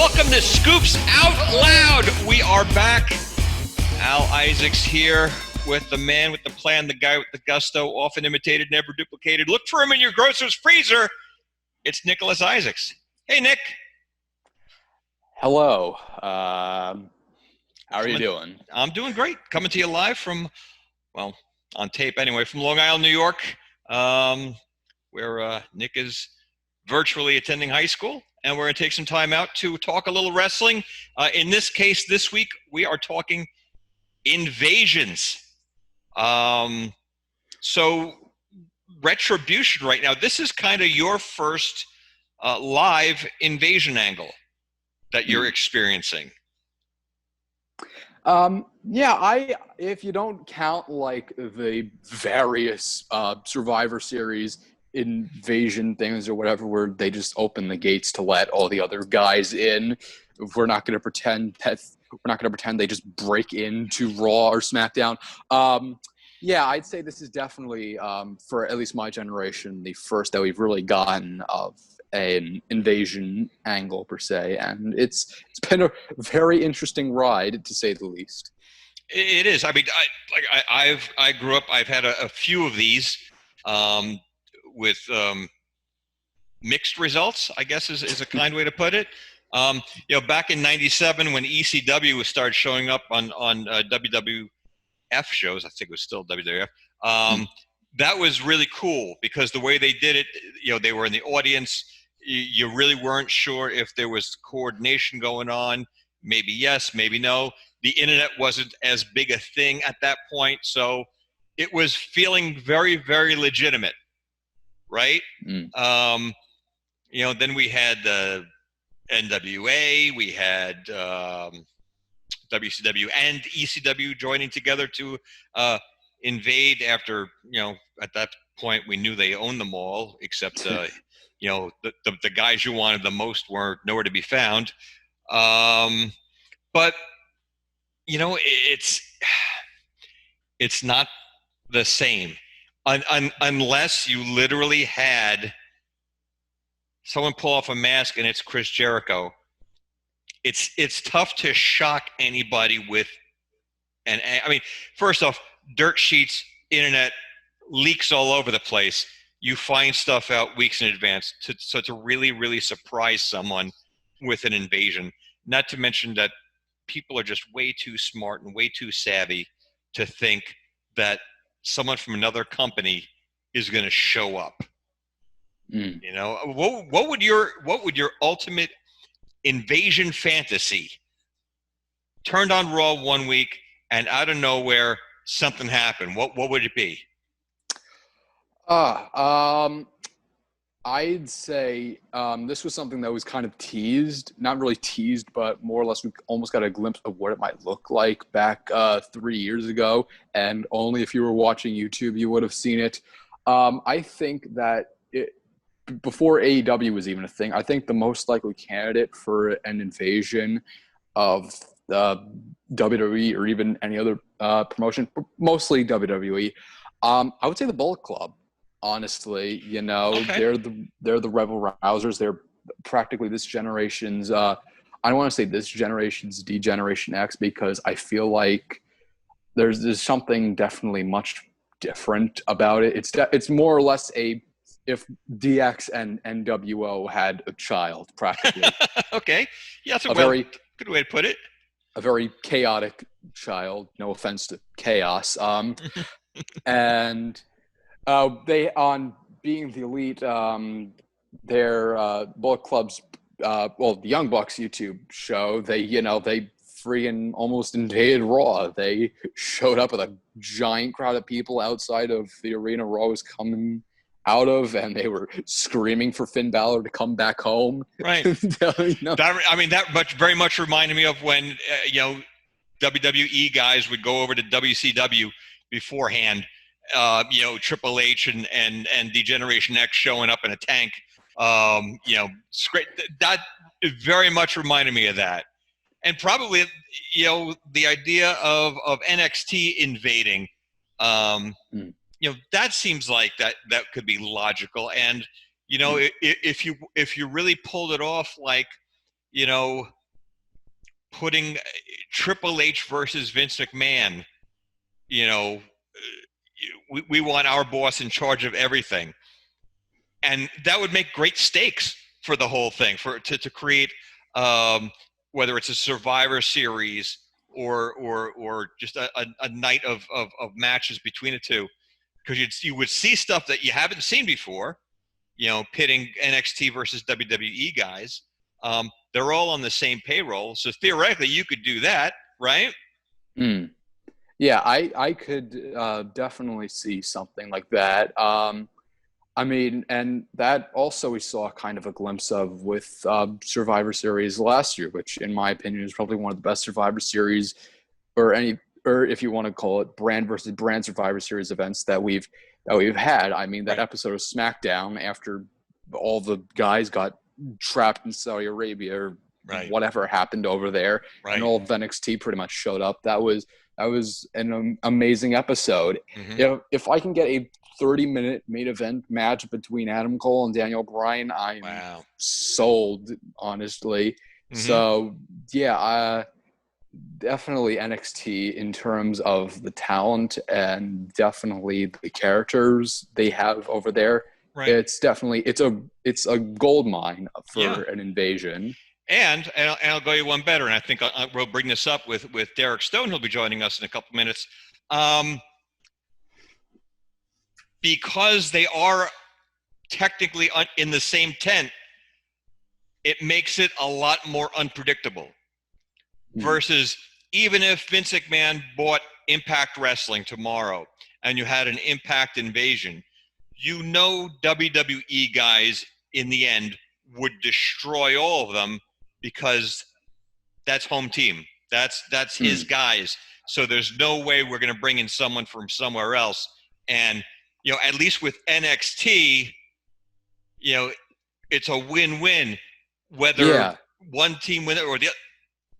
Welcome to Scoops Out Loud. We are back. Al Isaacs here with the man with the plan, the guy with the gusto, often imitated, never duplicated. Look for him in your grocer's freezer. It's Nicholas Isaacs. Hey, Nick. Hello. How are you doing? I'm doing great. Coming to you live from, well, on tape anyway, from Long Island, New York, where Nick is virtually attending high school. And we're going to take some time out to talk a little wrestling. In this case, this week, we are talking invasions. So Retribution right now, this is kind of your first live invasion angle that you're experiencing. If you don't count like the various Survivor Series invasion things or whatever, where they just open the gates to let all the other guys in, we're not going to pretend they just break into Raw or SmackDown. I'd say this is definitely, for at least my generation, the first that we've really gotten of an invasion angle per se, and it's been a very interesting ride, to say the least. It is. I mean, I grew up. I've had a few of these with mixed results, I guess is a kind way to put it. Back in '97 when ECW started showing up on WWF shows, I think it was still WWF. That was really cool because the way they did it, they were in the audience. You really weren't sure if there was coordination going on. Maybe yes, maybe no. The internet wasn't as big a thing at that point, so it was feeling very, very legitimate, right? Then we had the NWA, we had WCW and ECW joining together to invade after, at that point we knew they owned them all, except, the guys you wanted the most were nowhere to be found. But, it's not the same unless you literally had someone pull off a mask and it's Chris Jericho. It's tough to shock anybody with first off, dirt sheets, internet, leaks all over the place. You find stuff out weeks in advance to really, really surprise someone with an invasion. Not to mention that people are just way too smart and way too savvy to think that someone from another company is going to show up. What would your ultimate invasion fantasy? Turned on Raw one week and out of nowhere something happened. What would it be? I'd say this was something that was kind of teased, not really teased, but more or less we almost got a glimpse of what it might look like back 3 years ago. And only if you were watching YouTube, you would have seen it. I think that before AEW was even a thing, I think the most likely candidate for an invasion of WWE or even any other promotion, mostly WWE, I would say the Bullet Club. Honestly, okay. They're the Rebel Rousers. They're practically this generation's. I don't want to say this generation's D-Generation X because I feel like there's something definitely much different about it. It's more or less if DX and NWO had a child, practically. Okay, yeah, that's a very good way to put it. A very chaotic child. No offense to chaos. And. They, on being the elite, their Bullet Club's, the Young Bucks YouTube show, they freaking almost invaded Raw. They showed up with a giant crowd of people outside of the arena Raw was coming out of, and they were screaming for Finn Balor to come back home. Right. That very much reminded me of when, WWE guys would go over to WCW beforehand. Triple H and D-Generation X showing up in a tank. That very much reminded me of that. And probably, the idea of NXT invading, that seems like that could be logical. And, if you really pulled it off, like you know, putting Triple H versus Vince McMahon, you know, we want our boss in charge of everything. And that would make great stakes for the whole thing, to create, whether it's a Survivor Series or just a night of matches between the two, because you would see stuff that you haven't seen before, you know, pitting NXT versus WWE guys. They're all on the same payroll, so theoretically you could do that, right? Mm. Yeah, I could definitely see something like that. I mean, and that also we saw kind of a glimpse of with Survivor Series last year, which in my opinion is probably one of the best Survivor Series, or any, or if you want to call it brand versus brand Survivor Series events that we've had. I mean, that Right. episode of SmackDown after all the guys got trapped in Saudi Arabia or Right. whatever happened over there, and Right. all of NXT pretty much showed up. That was an amazing episode. Mm-hmm. If I can get a 30-minute main event match between Adam Cole and Daniel Bryan, I'm Wow. sold, honestly. Mm-hmm. So, yeah, definitely NXT in terms of the talent and definitely the characters they have over there. Right. It's a gold mine Yeah. for an invasion. And I'll go you one better, and I think we'll bring this up with Derek Stone. He'll be joining us in a couple minutes. Because they are technically in the same tent, it makes it a lot more unpredictable. Versus, even if Vince McMahon bought Impact Wrestling tomorrow and you had an Impact invasion, you know WWE guys in the end would destroy all of them, because that's home team. That's his guys. So there's no way we're going to bring in someone from somewhere else. And, you know, at least with NXT, you know, it's a win-win. Whether one team wins it or the other,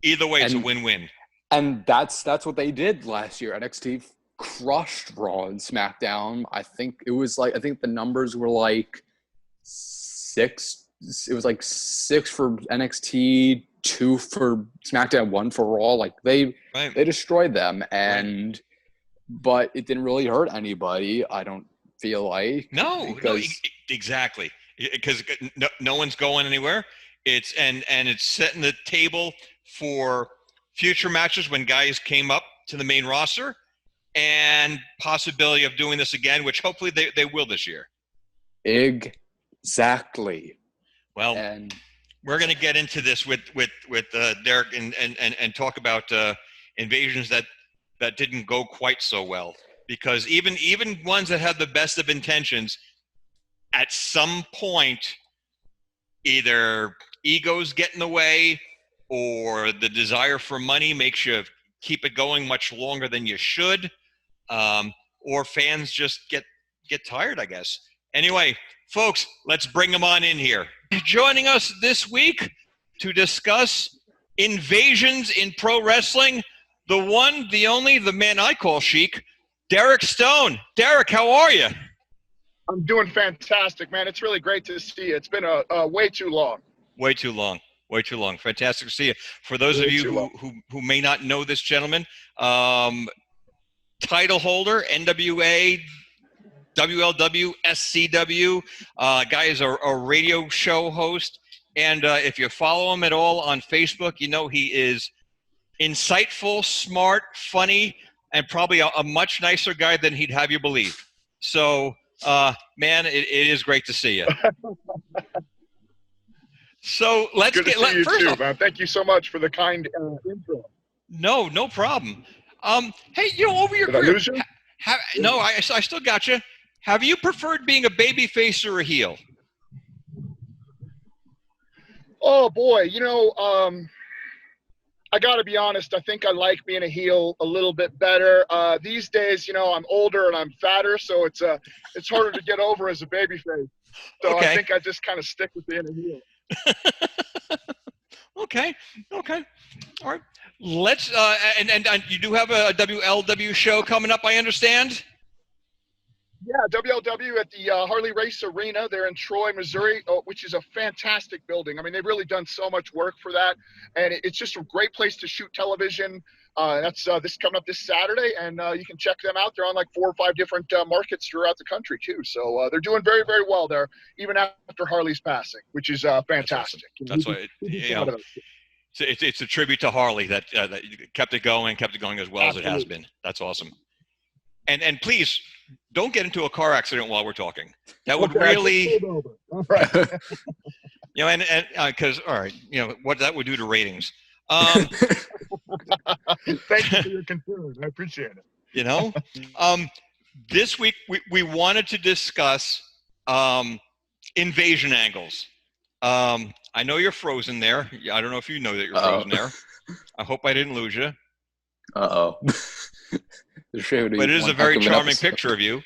either way, it's a win-win. And that's what they did last year. NXT crushed Raw and SmackDown. I think the numbers were like 6. It was like 6 for NXT, 2 for SmackDown, 1 for Raw. Like they destroyed them, but it didn't really hurt anybody, I don't feel like. No, exactly. Because no one's going anywhere. It's setting the table for future matches when guys came up to the main roster, and possibility of doing this again, which hopefully they will this year. Exactly. Well, and we're going to get into this with Derek and talk about invasions that didn't go quite so well, because even ones that had the best of intentions, at some point, either egos get in the way or the desire for money makes you keep it going much longer than you should, or fans just get tired, I guess. Anyway, folks, let's bring them on in here. Joining us this week to discuss invasions in pro wrestling, the one, the only, the man I call Sheik, Derek Stone. Derek, how are you? I'm doing fantastic, man. It's really great to see you. It's been a way too long. Way too long. Fantastic to see you. For those of you who may not know this gentleman, title holder, NWA, WLW, SCW. Guy is a radio show host. And if you follow him at all on Facebook, you know he is insightful, smart, funny, and probably a much nicer guy than he'd have you believe. So, man, it is great to see you. So let's Good to see you too, man. Thank you so much for the kind intro. No problem. Hey, you know, over your Did I lose you? No, I still got you. Have you preferred being a baby face or a heel? Oh boy, you know, I got to be honest. I think I like being a heel a little bit better these days. You know, I'm older and I'm fatter, so it's harder to get over as a baby face. So okay. I think I just kind of stick with being a heel. Okay. All right. Let's and you do have a WLW show coming up, I understand. Yeah, WLW at the Harley Race Arena. They're in Troy, Missouri, which is a fantastic building. I mean, they've really done so much work for that, and it's just a great place to shoot television. That's this coming up this Saturday, and you can check them out. They're on like 4 or 5 different markets throughout the country too. So they're doing very, very well there, even after Harley's passing, which is fantastic. That's why it's a tribute to Harley that kept it going as well as it has been. That's awesome. And please don't get into a car accident while we're talking. That would really, Right. and because all right, what that would do to ratings. Thank you for your concern. I appreciate it. This week we wanted to discuss invasion angles. I know you're frozen there. I don't know if you know that you're frozen there. I hope I didn't lose you. Uh-oh. But it is a very charming picture of you.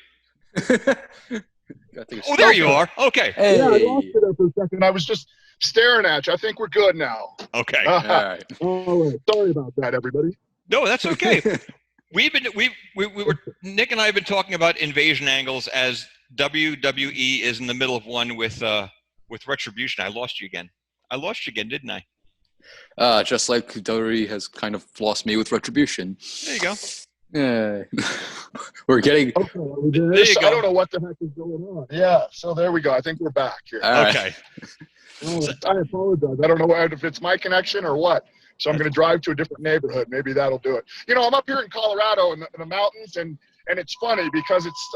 Oh, there you are. Okay. Hey. Yeah, I lost it there for a second. I was just staring at you. I think we're good now. Okay. All right. Oh, sorry about that, everybody. No, that's okay. Nick and I have been talking about invasion angles as WWE is in the middle of one with Retribution. I lost you again, didn't I? Just like WWE has kind of lost me with Retribution. There you go. Yeah. We're getting. Okay, there you go. I don't know what the heck is going on. Yeah, so there we go. I think we're back here. Okay. I apologize. I don't know if it's my connection or what. So I'm going to drive to a different neighborhood. Maybe that'll do it. I'm up here in Colorado in the mountains, and it's funny because it's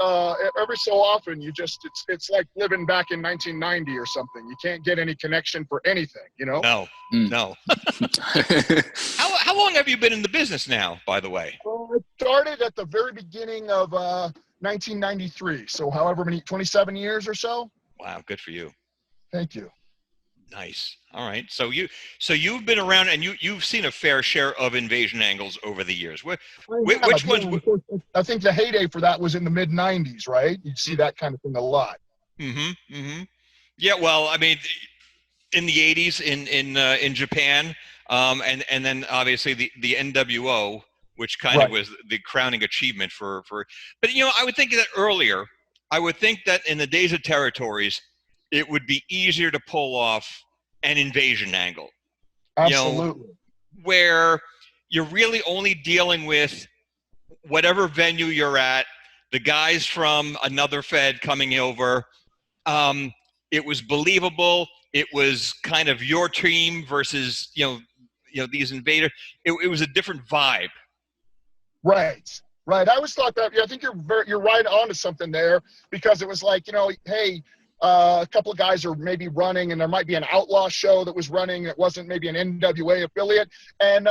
every so often it's like living back in 1990 or something. You can't get any connection for anything, No. How long have you been in the business now, by the way? I started at the very beginning of 1993. So however many, 27 years or so. Wow, good for you. Thank you. Nice. All right. So you've been around and you've seen a fair share of invasion angles over the years. Which ones? I think the heyday for that was in the mid 90s, right? You'd see that kind of thing a lot. Mm-hmm. Mm-hmm. Yeah. Well, I mean, in the 80s in Japan, and then obviously the NWO, which kind of was the crowning achievement for. But I would think that earlier. I would think that in the days of territories, it would be easier to pull off an invasion angle. Absolutely. Where you're really only dealing with whatever venue you're at, the guys from another Fed coming over. It was believable. It was kind of your team versus, these invaders. It was a different vibe. Right. I always thought that. I think you're right on to something there, because it was like, hey, a couple of guys are maybe running, and there might be an outlaw show that was running that wasn't maybe an NWA affiliate, and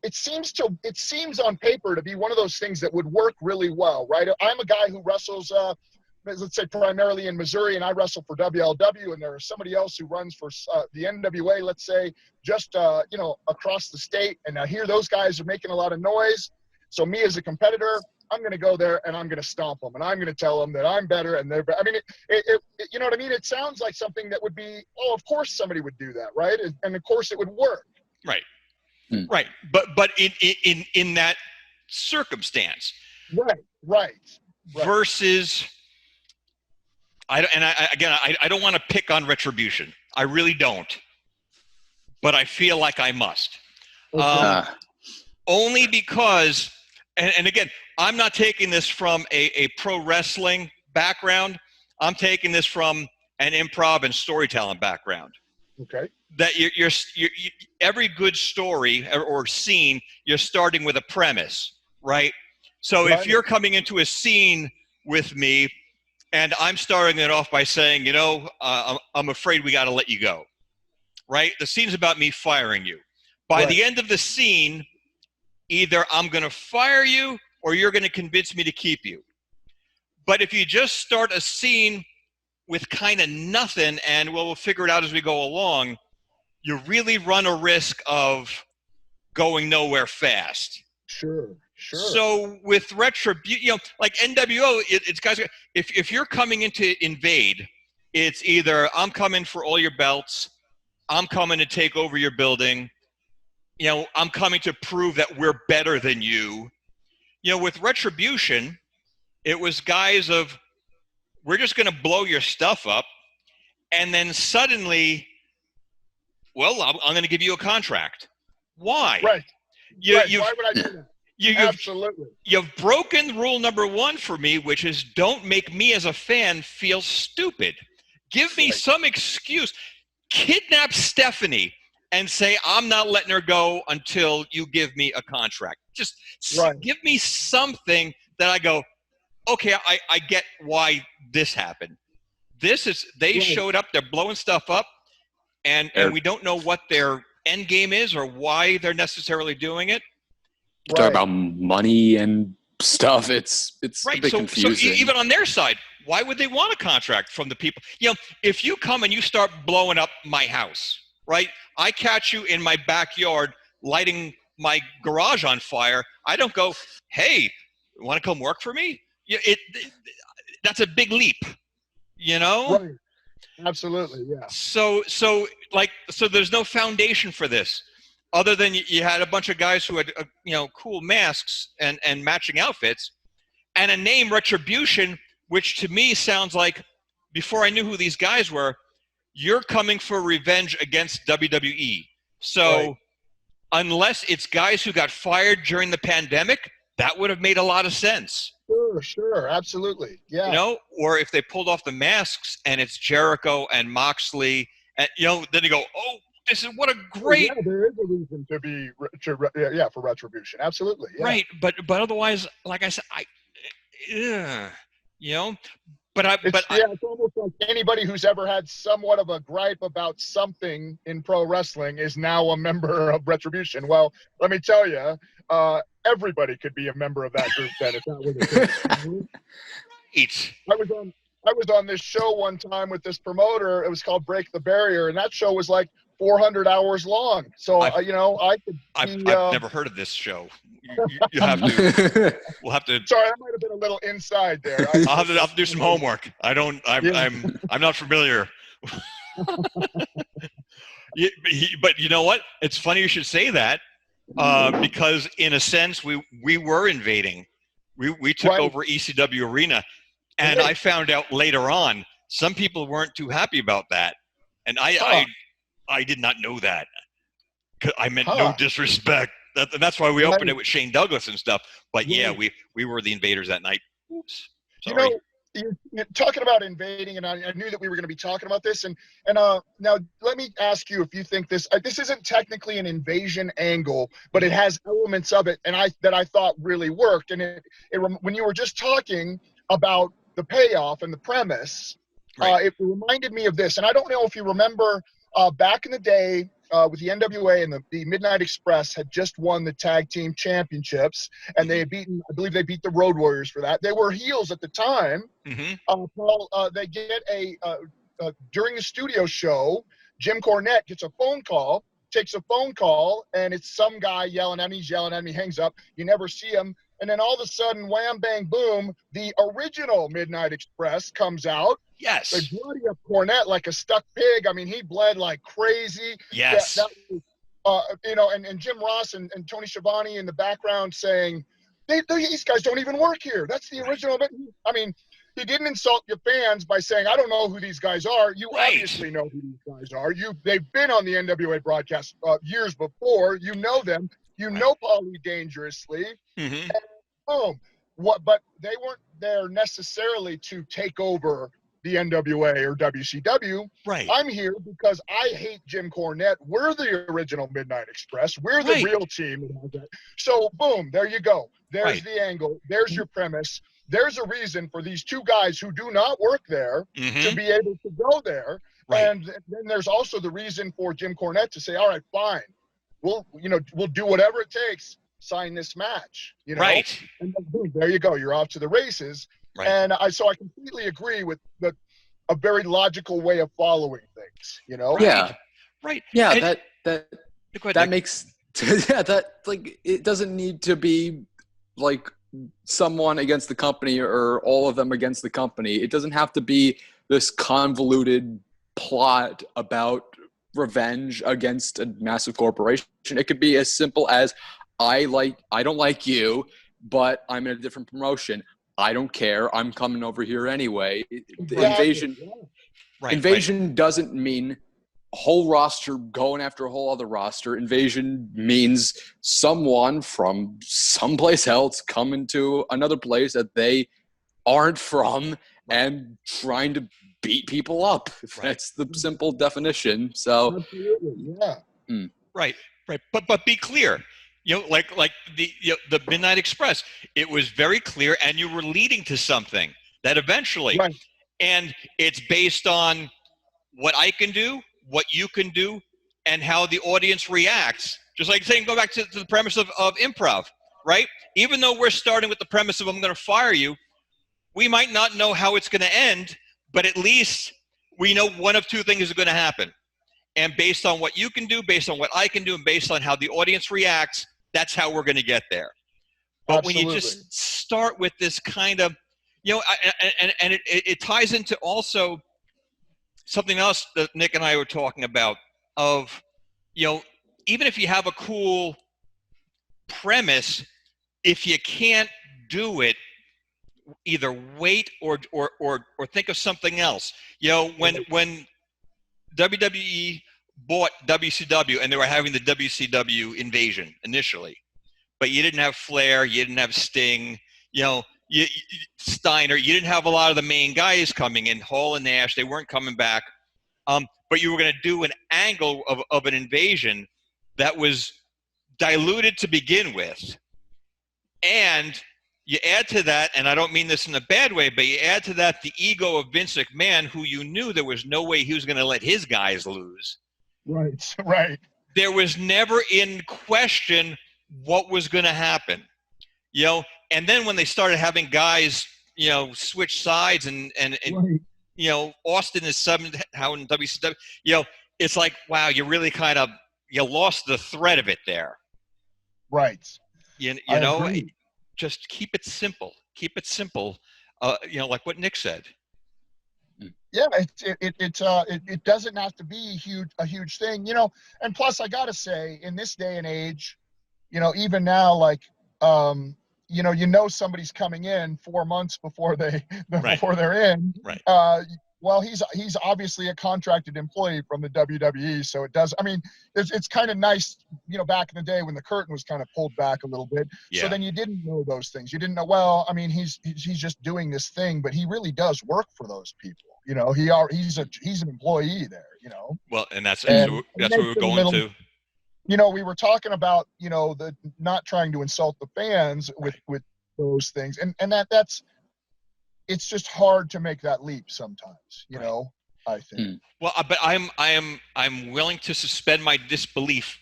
it seems on paper to be one of those things that would work really well, right? I'm a guy who wrestles, let's say primarily in Missouri, and I wrestle for WLW, and there's somebody else who runs for the NWA, let's say, just across the state, and I hear those guys are making a lot of noise. So me as a competitor, I'm going to go there and I'm going to stomp them, and I'm going to tell them that I'm better and they're better. I mean, you know what I mean? It sounds like something that would be, of course somebody would do that, right? And of course it would work. Right. Right. But in that circumstance. Right. Versus, I don't want to pick on Retribution. I really don't. But I feel like I must. Only because, and again, I'm not taking this from a pro wrestling background. I'm taking this from an improv and storytelling background. Okay. That you're every good story or scene, you're starting with a premise, right? So if you're coming into a scene with me and I'm starting it off by saying, I'm afraid we got to let you go, right? The scene's about me firing you. By the end of the scene, either I'm going to fire you or you're going to convince me to keep you. But if you just start a scene with kind of nothing and we'll figure it out as we go along, you really run a risk of going nowhere fast. Sure. So with Retribution, like NWO, it's guys, if you're coming in to invade, it's either I'm coming for all your belts, I'm coming to take over your building, I'm coming to prove that we're better than you. With Retribution, It was guys of, we're just going to blow your stuff up. And then suddenly, well, I'm going to give you a contract. Why? Right. You, Right. You've, Why would I do that? you've, Absolutely. you've broken rule number one for me, which is don't make me as a fan feel stupid. Give me some excuse. Kidnap Stephanie and say, I'm not letting her go until you give me a contract. Just give me something that I go, okay, I get why this happened. They showed up, they're blowing stuff up, and we don't know what their end game is or why they're necessarily doing it. You talk about money and stuff. It's a bit confusing. So even on their side, why would they want a contract from the people? You know, if you come and you start blowing up my house, right? I catch you in my backyard lighting my garage on fire. I don't go, hey, want to come work for me? That's a big leap, you know? Right. Absolutely, yeah. So there's no foundation for this, other than you had a bunch of guys who had cool masks and matching outfits, and a name, Retribution, which to me sounds like, before I knew who these guys were, you're coming for revenge against WWE. So unless it's guys who got fired during the pandemic, that would have made a lot of sense. Sure, absolutely, yeah. You know, or if they pulled off the masks and it's Jericho and Moxley, and then you go, oh, this is what a great. Yeah, there is a reason to be for Retribution, absolutely. Yeah. Right, but otherwise, like I said, It's almost like anybody who's ever had somewhat of a gripe about something in pro wrestling is now a member of Retribution. Well, let me tell you, everybody could be a member of that group then, if that were the case. I was on this show one time with this promoter. It was called Break the Barrier, and that show was like 400 hours long. So I could. I've never heard of this show. You have to. We'll have to. Sorry, that might have been a little inside there. I'll have to do some homework. I'm not familiar. But you know what? It's funny you should say that, because in a sense we were invading. We took over ECW Arena, and I found out later on some people weren't too happy about that, and I did not know that. I meant no disrespect. That's why we opened it with Shane Douglas and stuff. But we were the invaders that night. Oops. Sorry. You're talking about invading, and I knew that we were going to be talking about this. And now let me ask you if you think this isn't technically an invasion angle, but it has elements of it, and that I thought really worked. And when you were just talking about the payoff and the premise, it reminded me of this. And I don't know if you remember back in the day, with the NWA and the Midnight Express had just won the tag team championships, and they had I believe they beat the Road Warriors for that. They were heels at the time. They get during the studio show, Jim Cornette gets a phone call, takes a phone call, and it's some guy yelling at me, hangs up. You never see him. And then all of a sudden, wham, bang, boom, the original Midnight Express comes out. Yes. They bloody up Cornette like a stuck pig. I mean, he bled like crazy. Yes. And Jim Ross and Tony Schiavone in the background saying, these guys don't even work here. That's the original. I mean, he didn't insult your fans by saying, I don't know who these guys are. You obviously know who these guys are. They've been on the NWA broadcast years before. You know them. You know Paulie Dangerously. Mm-hmm. And but they weren't there necessarily to take over the NWA or WCW. Right. I'm here because I hate Jim Cornette. We're the original Midnight Express. We're the real team that has that. So, boom, there you go. There's the angle. There's your premise. There's a reason for these two guys who do not work there to be able to go there. Right. And then there's also the reason for Jim Cornette to say, all right, fine. We'll do whatever it takes. Sign this match. Right. And then, boom, there you go. You're off to the races. Right. And so I completely agree with a very logical way of following things, Yeah. Right. Yeah. And that makes, it doesn't need to be like someone against the company or all of them against the company. It doesn't have to be this convoluted plot about revenge against a massive corporation. It could be as simple as, I don't like you, but I'm in a different promotion. I don't care. I'm coming over here anyway. Exactly. Invasion doesn't mean a whole roster going after a whole other roster. Invasion means someone from someplace else coming to another place that they aren't from and trying to beat people up. That's the simple definition. So, Absolutely. Yeah. Right. But be clear. Like the Midnight Express, it was very clear, and you were leading to something that eventually, Right. and it's based on what I can do, what you can do, and how the audience reacts. Just like saying, go back to the premise of improv, right? Even though we're starting with the premise of I'm going to fire you, we might not know how it's going to end, but at least we know one of two things is going to happen. And based on what you can do, based on what I can do, and based on how the audience reacts, that's how we're going to get there. But Absolutely. when you just start with this kind of, and it ties into also something else that Nick and I were talking about of, even if you have a cool premise, if you can't do it, either wait or think of something else. When WWE bought WCW and they were having the WCW invasion initially, but you didn't have Flair, you didn't have Sting, Steiner, you didn't have a lot of the main guys coming in, Hall and Nash, they weren't coming back. But you were going to do an angle of an invasion that was diluted to begin with. And you add to that, and I don't mean this in a bad way, but you add to that the ego of Vince McMahon, who you knew there was no way he was going to let his guys lose. Right, right. There was never in question what was going to happen. And then when they started having guys, switch sides and Right. Austin is subbing how in WCW, it's like, wow, you really you lost the thread of it there. Right. You I know, agree. just keep it simple. Keep it simple. Like what Nick said. Yeah, it doesn't have to be a huge thing, and plus I gotta say, in this day and age, even now, like, somebody's coming in 4 months before before they're in. Right. Well, he's obviously a contracted employee from the WWE, so it does. I mean, it's kind of nice, back in the day when the curtain was kind of pulled back a little bit. Yeah. So then you didn't know those things. You didn't know. Well, I mean, he's just doing this thing, but he really does work for those people. He's an employee there. Well, and that's And what it we makes were it a going little- to. We were talking about, the not trying to insult the fans with those things, and that's. It's just hard to make that leap sometimes, I think. Well, but I'm willing to suspend my disbelief.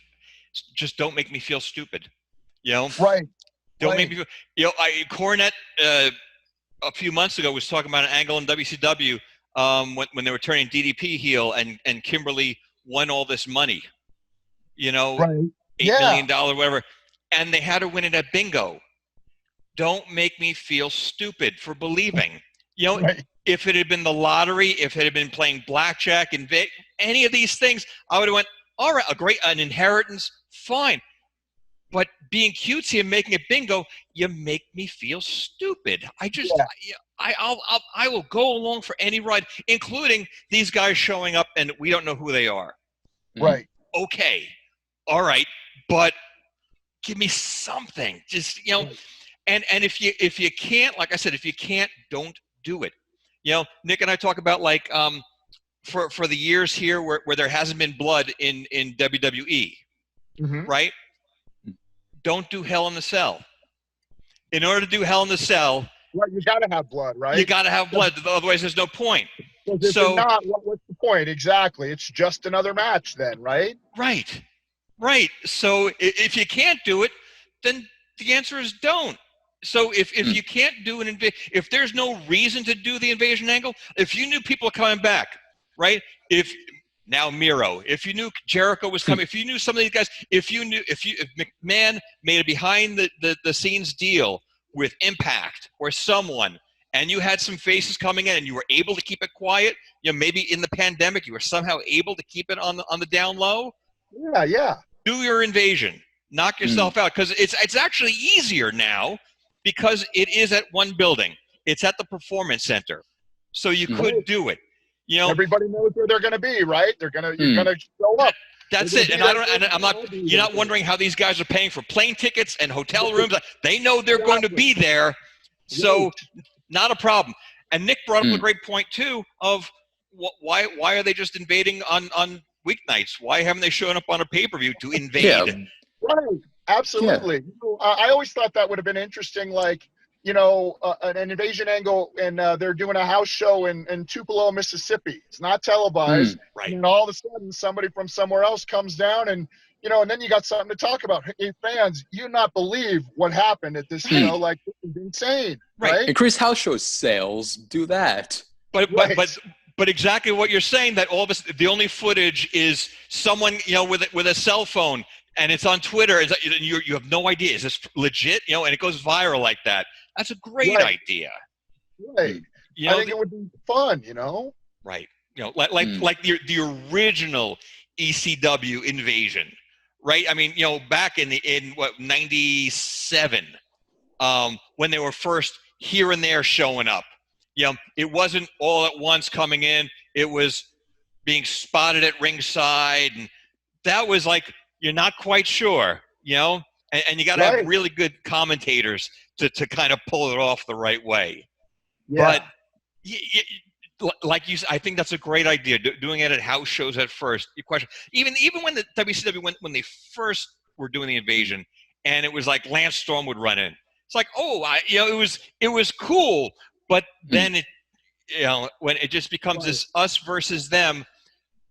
Just don't make me feel stupid. Right. Don't make me feel. Cornette a few months ago was talking about an angle in WCW when they were turning DDP heel and Kimberly won all this money. Right. $8 million, whatever, and they had to win it at bingo. Don't make me feel stupid for believing. Right. If it had been the lottery, if it had been playing blackjack and any of these things, I would have went, all right, an inheritance, fine. But being cutesy and making it bingo, you make me feel stupid. I will go along for any ride, including these guys showing up and we don't know who they are. Right. Okay. All right. But give me something. Just, Right. And if you can't, like I said, if you can't, don't do it. Nick and I talk about like for the years here where there hasn't been blood in WWE, Mm-hmm. right? Don't do Hell in the Cell. In order to do Hell in the Cell, Right, you got to have blood, right? you got to have blood. Otherwise, there's no point. Because if you're not, what's the point? Exactly. It's just another match then, right? Right. So if you can't do it, then the answer is don't. So if you can't do an invasion, if there's no reason to do the invasion angle, if you knew people are coming back, right? If Miro, if you knew Jericho was coming, if you knew some of these guys, if McMahon made a behind the scenes deal with Impact or someone, and you had some faces coming in and you were able to keep it quiet, maybe in the pandemic you were somehow able to keep it on the down low. Yeah. Do your invasion. Knock yourself out, because it's actually easier now because it is at one building. It's at the Performance Center, so you Mhm. could do it. You know, Everybody knows where they're going to be, right? You're going Mm. to show up. that's They're it. gonna And be I there. don't. And I'm not. I'll be You're there. not wondering how these guys are paying for plane tickets and hotel rooms. They know they're going to be there, so not a problem. And Nick brought up a great point too of why are they just invading on weeknights? Why haven't they shown up on a pay-per-view to invade? Yeah. Right. Absolutely. You know, I always thought that would have been interesting. Like, you know, an invasion angle, and they're doing a house show in Tupelo, Mississippi. It's not televised. Right. And all of a sudden, somebody from somewhere else comes down, and you know, and then you got something to talk about. Hey, fans, you not believe what happened at this. You know, like this is insane, right? Increase house show sales. Do that. But exactly what you're saying, that all of us, the only footage is someone, you know, with a cell phone, and it's on Twitter, and you have no idea, is this legit? You know, and it goes viral like that. That's a great idea. Right. You know, I think it would be fun, you know? Right. You know, like the original ECW invasion, right? I mean, you know, back in what, 97, when they were first here and there showing up. You know, it wasn't all at once coming in. It was being spotted at ringside, and that was like, you're not quite sure, you know, and you got to have really good commentators to kind of pull it off the right way. Yeah. But like you said, I think that's a great idea. Doing it at house shows at first. Your question, even when the WCW when they first were doing the invasion, and it was like Lance Storm would run in. It's like, it was cool, but then it, you know, when it just becomes this us versus them.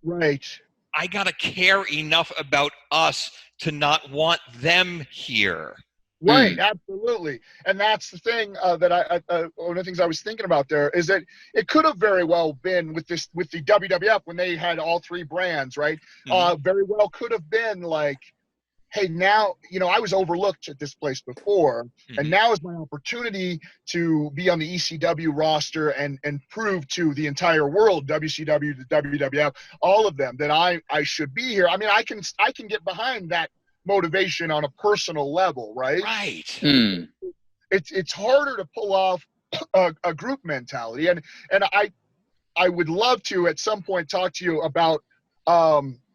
Right. I gotta care enough about us to not want them here. Right, absolutely, and that's the thing that one of the things I was thinking about there is that it could have very well been with the WWF when they had all three brands, right? Very well could have been like, hey, now, you know, I was overlooked at this place before, and now is my opportunity to be on the ECW roster and prove to the entire world, WCW, the WWF, all of them, that I should be here. I mean, I can get behind that motivation on a personal level, right? Right. It's harder to pull off a group mentality, and I would love to at some point talk to you about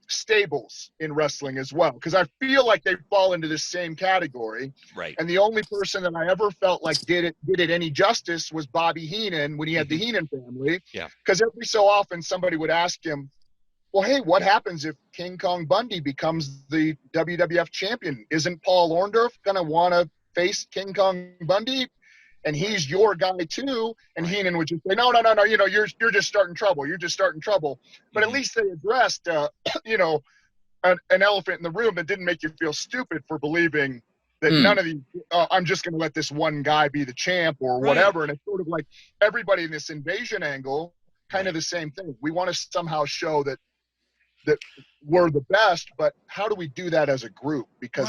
stables in wrestling as well, because I feel like they fall into this same category. Right. And the only person that I ever felt like did it any justice was Bobby Heenan when he had the Heenan family. Yeah. Because every so often somebody would ask him, well, hey, what happens if King Kong Bundy becomes the WWF champion? Isn't Paul Orndorff going to want to face King Kong Bundy? And he's your guy too. And Heenan would just say, no, you know, you're just starting trouble. You're just starting trouble. But at least they addressed, you know, an elephant in the room that didn't make you feel stupid for believing that none of these, I'm just going to let this one guy be the champ or whatever. And it's sort of like everybody in this invasion angle, kind of the same thing. We want to I show that we're the best, but how do we do that as a group? Because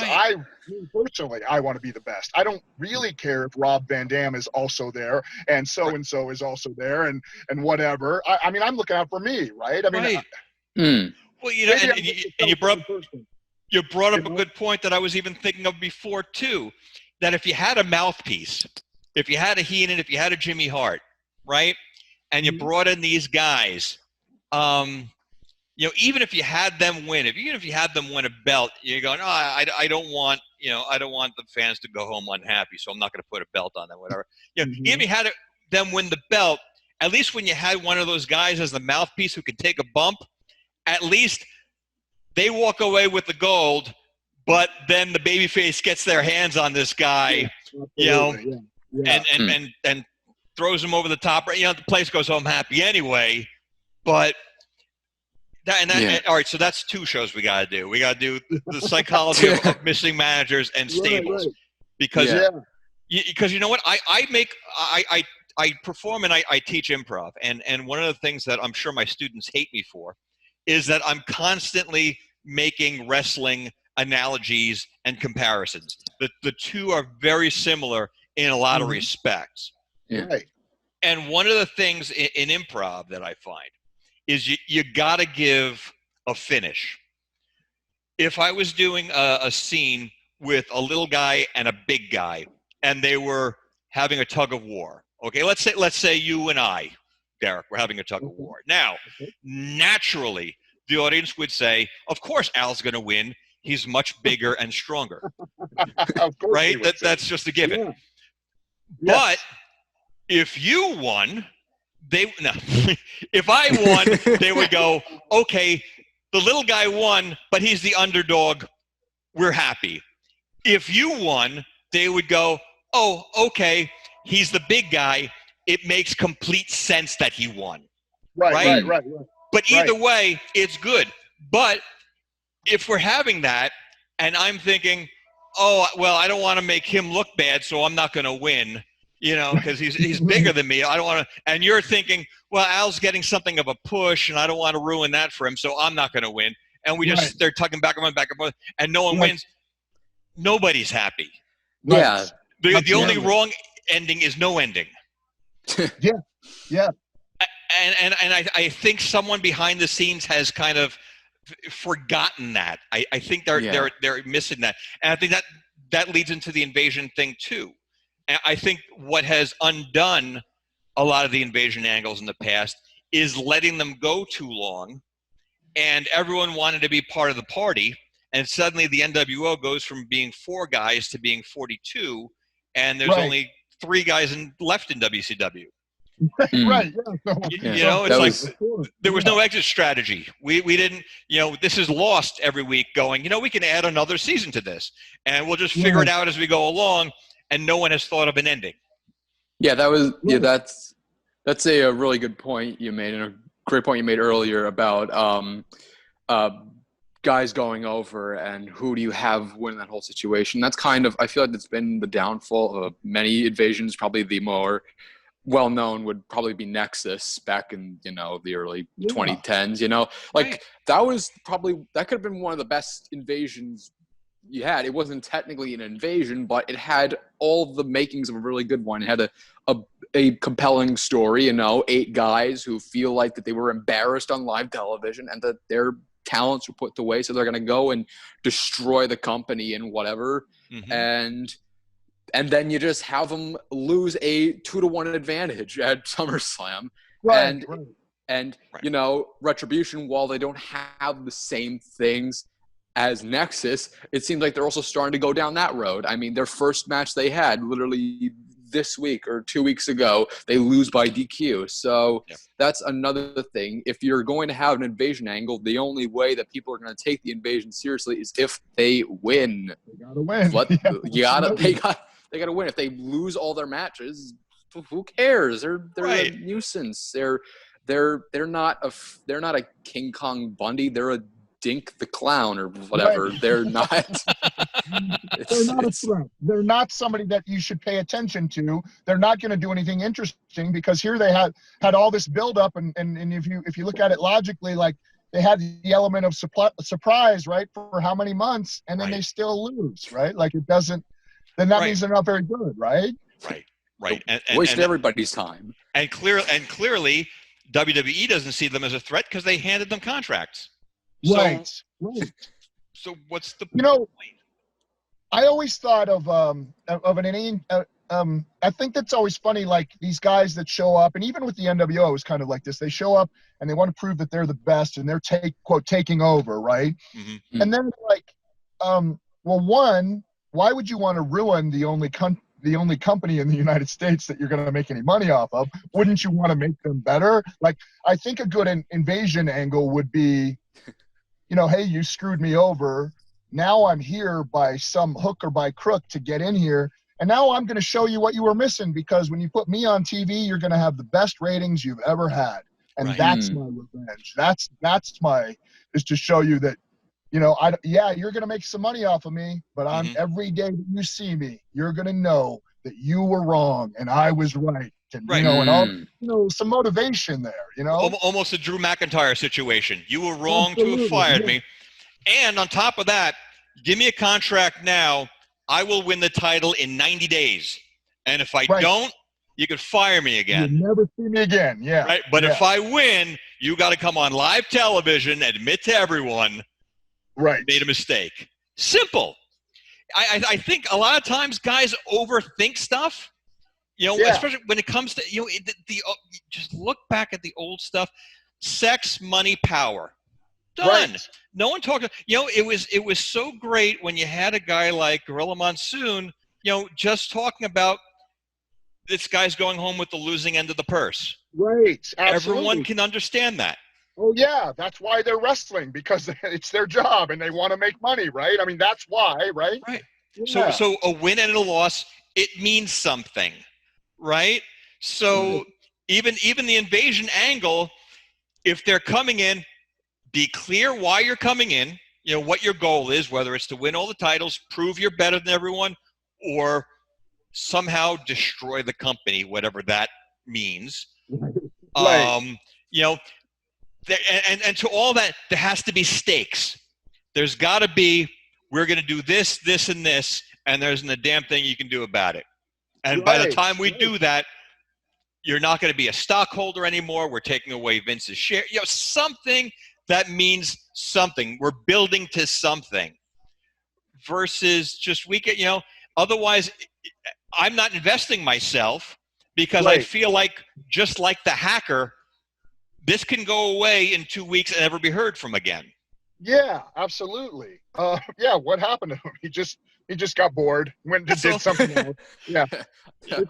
personally, I want to be the best. I don't really care if Rob Van Dam is also there and so-and-so is also there and whatever. I mean, I'm looking out for me, right? I mean, well, you know, and you brought up a good point that I was even thinking of before too, that if you had a mouthpiece, if you had a Heenan, if you had a Jimmy Hart, right, and you brought in these guys, you know, even if you had them win, even if you had them win a belt, you're going, I don't want the fans to go home unhappy, so I'm not going to put a belt on them, whatever. You know, even if you had them win the belt, at least when you had one of those guys as the mouthpiece who could take a bump, at least they walk away with the gold, but then the babyface gets their hands on this guy, you know, and throws him over the top. You know, the place goes home happy anyway, but. All right, so that's two shows we got to do. We got to do the psychology of missing managers and stables, because you know what, I perform and I teach improv, and one of the things that I'm sure my students hate me for is that I'm constantly making wrestling analogies and comparisons. The two are very similar in a lot of respects. And one of the things in improv that I find is you got to give a finish. If I was doing a scene with a little guy and a big guy, and they were having a tug of war, Okay, let's say you and I, Derek, we're having a tug of war. Now, naturally, the audience would say, "Of course, Al's going to win. He's much bigger and stronger." Of course, Right? That's just a given. Yeah. But if you won, if I won, they would go, "Okay, the little guy won, but he's the underdog. We're happy." If you won, they would go, "Oh, okay, he's the big guy. It makes complete sense that he won." Right. But either way, it's good. But if we're having that, and I'm thinking, "Oh, well, I don't want to make him look bad, so I'm not going to win," because he's bigger than me. I don't want to. And you're thinking, "Well, Al's getting something of a push, and I don't want to ruin that for him, so I'm not going to win." And we just they're tugging back and forth, and no one wins. Nobody's happy. Yeah. The only wrong ending is no ending. Yeah. And I think someone behind the scenes has kind of forgotten that. I think they're missing that, and I think that leads into the invasion thing too. And I think what has undone a lot of the invasion angles in the past is letting them go too long, and everyone wanted to be part of the party. And suddenly the NWO goes from being 4 guys to being 42, and there's only 3 guys left in WCW. Right. It's there was no exit strategy. We didn't, this is Lost every week going, we can add another season to this, and we'll just figure it out as we go along, and no one has thought of an ending. Yeah, that's a really good point you made, and a great point you made earlier about guys going over and who do you have win that whole situation. That's kind of, I feel like that's been the downfall of many invasions. Probably the more well-known would probably be Nexus back in, the early 2010s, that could have been one of the best invasions you had. It wasn't technically an invasion, but it had all the makings of a really good one. It had a compelling story, 8 guys who feel like that they were embarrassed on live television and that their talents were put to waste, so they're going to go and destroy the company and whatever. And then you just have them lose a 2-1 advantage at SummerSlam. And Retribution, while they don't have the same things as Nexus, it seems like they're also starting to go down that road. I mean, their first match they had literally this week or 2 weeks ago, they lose by DQ. So that's another thing. If you're going to have an invasion angle, the only way that people are going to take the invasion seriously is if they win. They gotta win. They gotta win. If they lose all their matches, who cares? They're a nuisance. They're not a King Kong Bundy. They're a Dink the Clown or whatever. They're not. They're not a threat. They're not somebody that you should pay attention to. They're not going to do anything interesting because here they had all this buildup, and if you look at it logically, like they had the element of surprise, right, for how many months, and then they still lose, right? Like it doesn't. Then that means they're not very good, right? Right. And wasted everybody's time. And clearly, WWE doesn't see them as a threat because they handed them contracts. Right. So what's the point? I always thought of an I think that's always funny, like these guys that show up, and even with the NWO is kind of like this. They show up and they want to prove that they're the best, and they're taking over, right? Mm-hmm. And then why would you want to ruin the only company in the United States that you're going to make any money off of? Wouldn't you want to make them better? Like, I think a good invasion angle would be, hey, you screwed me over. Now I'm here by some hook or by crook to get in here. And now I'm going to show you what you were missing, because when you put me on TV, you're going to have the best ratings you've ever had. And that's my revenge. That's is to show you that, you're going to make some money off of me, but every day that you see me, you're going to know that you were wrong and I was right. And, and all, some motivation there, Almost a Drew McIntyre situation. You were wrong to have fired me. And on top of that, give me a contract now. I will win the title in 90 days. And if I don't, you could fire me again. You'll never see me again. Yeah. Right. But if I win, you got to come on live television, admit to everyone, made a mistake. Simple. I think a lot of times guys overthink stuff. You know, Yeah. especially when it comes to, you know, just look back at the old stuff. Sex, money, power. Done. Right. No one talked. You know, it was so great when you had a guy like Gorilla Monsoon, you know, just talking about this guy's going home with the losing end of the purse. Right. Everyone Absolutely. can understand that. Oh yeah, that's why they're wrestling, because it's their job and they want to make money, right? I mean, that's why, right? Right. So Yeah. so a win and a loss, it means something, right? So even the invasion angle, if they're coming in, be clear why you're coming in, you know, what your goal is, whether it's to win all the titles, prove you're better than everyone, or somehow destroy the company, whatever that means. Right. You know, and to all that, there has to be stakes. There's got to be, we're going to do this, this, and this, and there isn't a damn thing you can do about it. And by the Right. time we do that, you're not going to be a stockholder anymore. We're taking away Vince's share. You know, something that means something. We're building to something versus just you know, otherwise I'm not investing myself because I Right. feel like, just like the hacker, this can go away in 2 weeks and never be heard from again. Yeah, absolutely. Yeah, what happened to him? He just got bored, went and did something else. Yeah.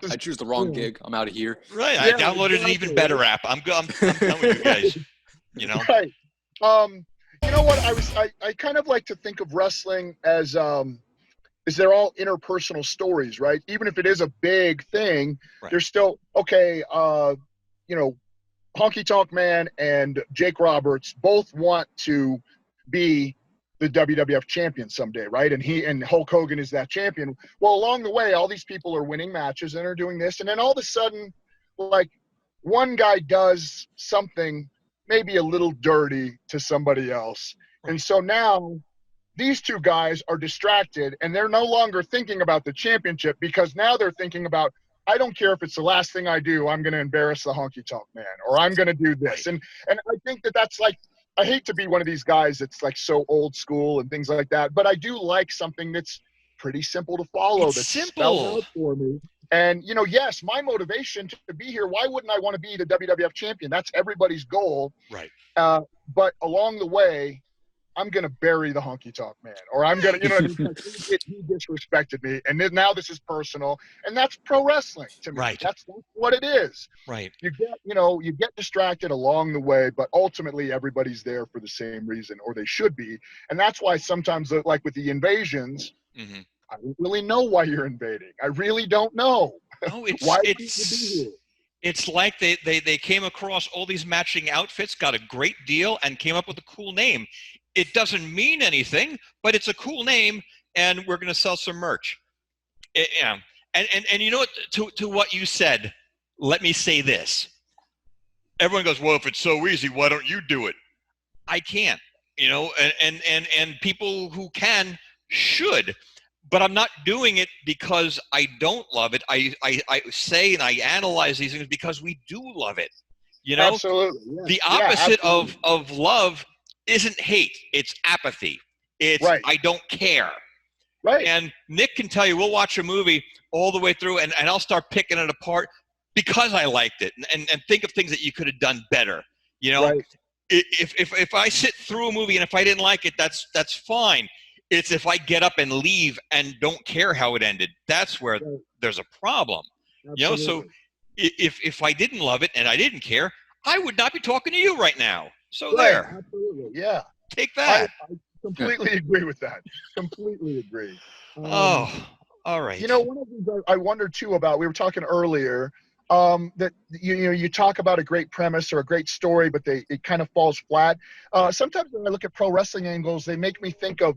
I choose the wrong gig. I'm out of here. Right. I Yeah, downloaded an even better app. I'm done with you guys. You know? Right. You know what? I kind of like to think of wrestling as they're all interpersonal stories, right? Even if it is a big thing, Right. there's still okay, you know, Honky Tonk Man and Jake Roberts both want to be the WWF champion someday, right? And Hulk Hogan is that champion. Well, along the way, all these people are winning matches and are doing this, and then all of a sudden, like, one guy does something maybe a little dirty to somebody else, and so now these two guys are distracted and they're no longer thinking about the championship, because now they're thinking about, I don't care if it's the last thing I do, I'm going to embarrass the Honky Tonk Man, or I'm going to do this. Right. And I think that's like, I hate to be one of these guys that's like so old school and things like that, but I do like something that's pretty simple to follow, It's that's simple. spelled out for me. And, you know, yes, my motivation to be here, why wouldn't I want to be the WWF champion? That's everybody's goal. Right. But along the way, I'm going to bury the Honky Tonk Man, or I'm going to, you know what I mean? He disrespected me, and now this is personal, and that's pro wrestling to me. Right. That's what it is. Right. You get distracted along the way, but ultimately everybody's there for the same reason, or they should be. And that's why sometimes, like with the invasions, Mm-hmm. I don't really know why you're invading. I really don't know. No, Why would you be here? it's like they came across all these matching outfits, got a great deal, and came up with a cool name. It doesn't mean anything, but it's a cool name, and we're going to sell some merch. Yeah. And you know what? To what you said, let me say this. Everyone goes, well, if it's so easy, why don't you do it? I can't, you know, and people who can should. But I'm not doing it because I don't love it. I say and I analyze these things because we do love it. You know, Absolutely. Yeah. the opposite absolutely. of love isn't hate. It's apathy. It's Right. I don't care. Right. And Nick can tell you, we'll watch a movie all the way through, and I'll start picking it apart because I liked it, and think of things that you could have done better. You know, Right. if I sit through a movie and if I didn't like it, that's fine. It's if I get up and leave and don't care how it ended, that's where Right. there's a problem. Absolutely. You know, so if I didn't love it and I didn't care, I would not be talking to you right now. So Right. there, Absolutely. Yeah. take that. I completely agree with that. Completely agree. Oh, all right. You know, one of the things I wonder too about, we were talking earlier, that you talk about a great premise or a great story, but it kind of falls flat. Sometimes when I look at pro wrestling angles, they make me think of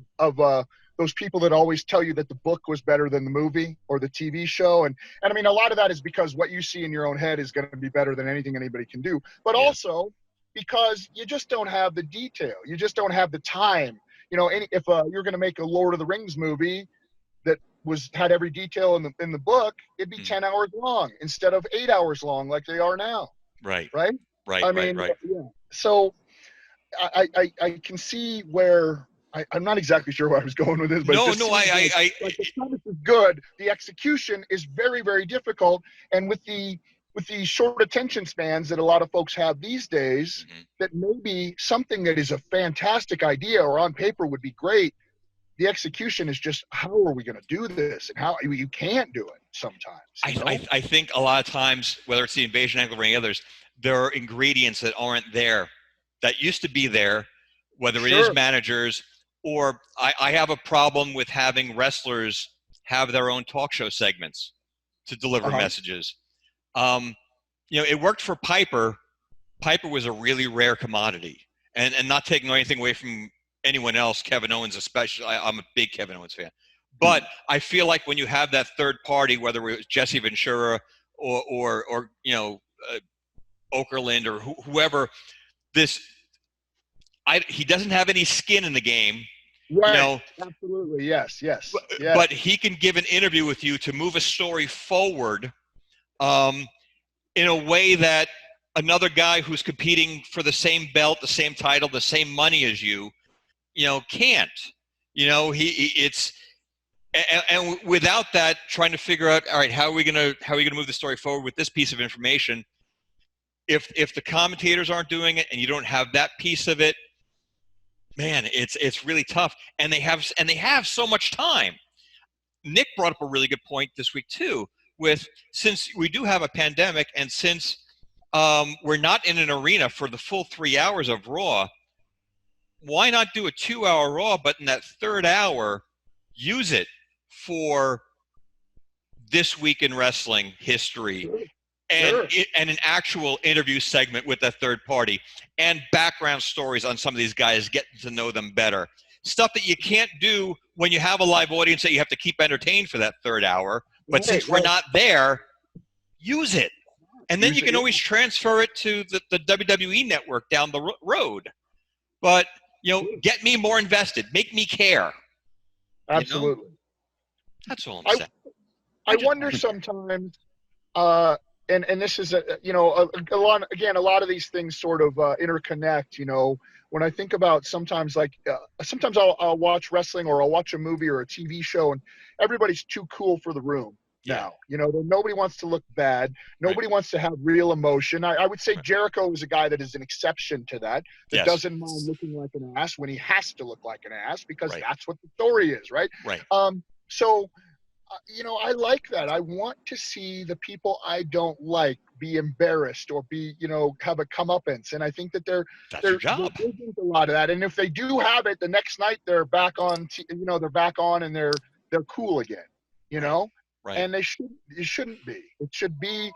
those people that always tell you that the book was better than the movie or the TV show, and I mean, a lot of that is because what you see in your own head is going to be better than anything anybody can do, but also because you just don't have the detail, you just don't have the time. You know, if you're going to make a Lord of the Rings movie that had every detail in the book, it'd be 10 hours long instead of 8 hours long like they are now. Right. Right. Right. I mean, right. yeah. So I can see where I'm not exactly sure where I was going with this, but No, it just seems like the premise is good. The execution is very, very difficult, and with the short attention spans that a lot of folks have these days, that maybe something that is a fantastic idea or on paper would be great. The execution is just, how are we going to do this? And how you can't do it sometimes. I think a lot of times, whether it's the invasion angle or any others, there are ingredients that aren't there, that used to be there, whether it is managers or I have a problem with having wrestlers have their own talk show segments to deliver messages. It worked for Piper. Piper was a really rare commodity, and not taking anything away from anyone else, Kevin Owens especially. I'm a big Kevin Owens fan, but I feel like when you have that third party, whether it was Jesse Ventura or Okerlund or whoever, he doesn't have any skin in the game. Right. Absolutely. Yes. But he can give an interview with you to move a story forward in a way that another guy who's competing for the same belt, the same title, the same money as you, can't. And without that, trying to figure out, all right, how are we gonna move the story forward with this piece of information? If the commentators aren't doing it and you don't have that piece of it, man, it's really tough. And they have so much time. Nick brought up a really good point this week too, since we do have a pandemic and since we're not in an arena for the full 3 hours of Raw, why not do a 2-hour Raw, but in that third hour, use it for this week in wrestling history and an actual interview segment with that third party and background stories on some of these guys, getting to know them better. Stuff that you can't do when you have a live audience that you have to keep entertained for that third hour. But since we're not there, use it. And then you can always transfer it to the WWE network down the road. But, get me more invested. Make me care. Absolutely. That's all I'm saying. I wonder sometimes, and this is a lot of these things sort of interconnect. When I think about sometimes I'll watch wrestling or I'll watch a movie or a TV show and everybody's too cool for the room now. Nobody wants to look bad. Nobody wants to have real emotion. I would say Jericho is a guy that is an exception to that doesn't mind looking like an ass when he has to look like an ass because that's what the story is, right? Right. I like that. I want to see the people I don't like be embarrassed or be, have a comeuppance. And I think that there isn't a lot of that. And if they do have it, the next night they're back on, they're back on and they're cool again, Right. And it shouldn't be. It should be,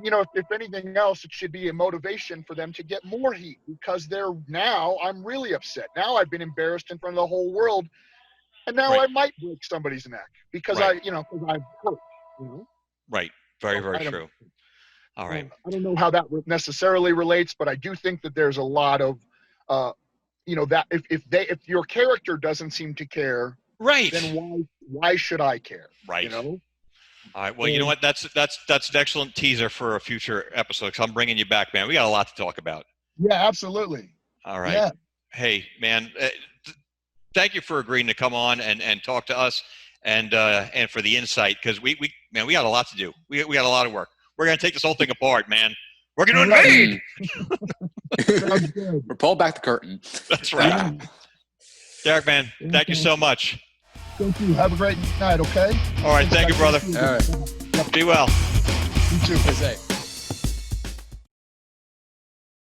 if anything else, it should be a motivation for them to get more heat because I'm really upset. Now I've been embarrassed in front of the whole world. And now I might break somebody's neck because because I'm hurt. Right. Very, very true. All right. I don't know how that necessarily relates, but I do think that there's a lot of, that if your character doesn't seem to care, then why should I care? Right. All right. Well, you know what? That's an excellent teaser for a future episode. Because I'm bringing you back, man. We got a lot to talk about. Yeah, absolutely. All right. Yeah. Hey, man. Thank you for agreeing to come on and talk to us and for the insight because we got a lot to do. We got a lot of work. We're gonna take this whole thing apart, man. We're gonna invade. We're pulling back the curtain. That's right. Derek, man, thank you so much. Thank you. Have a great night. Okay. All right. Thank you, brother. All right. Be well. You too. Stay safe.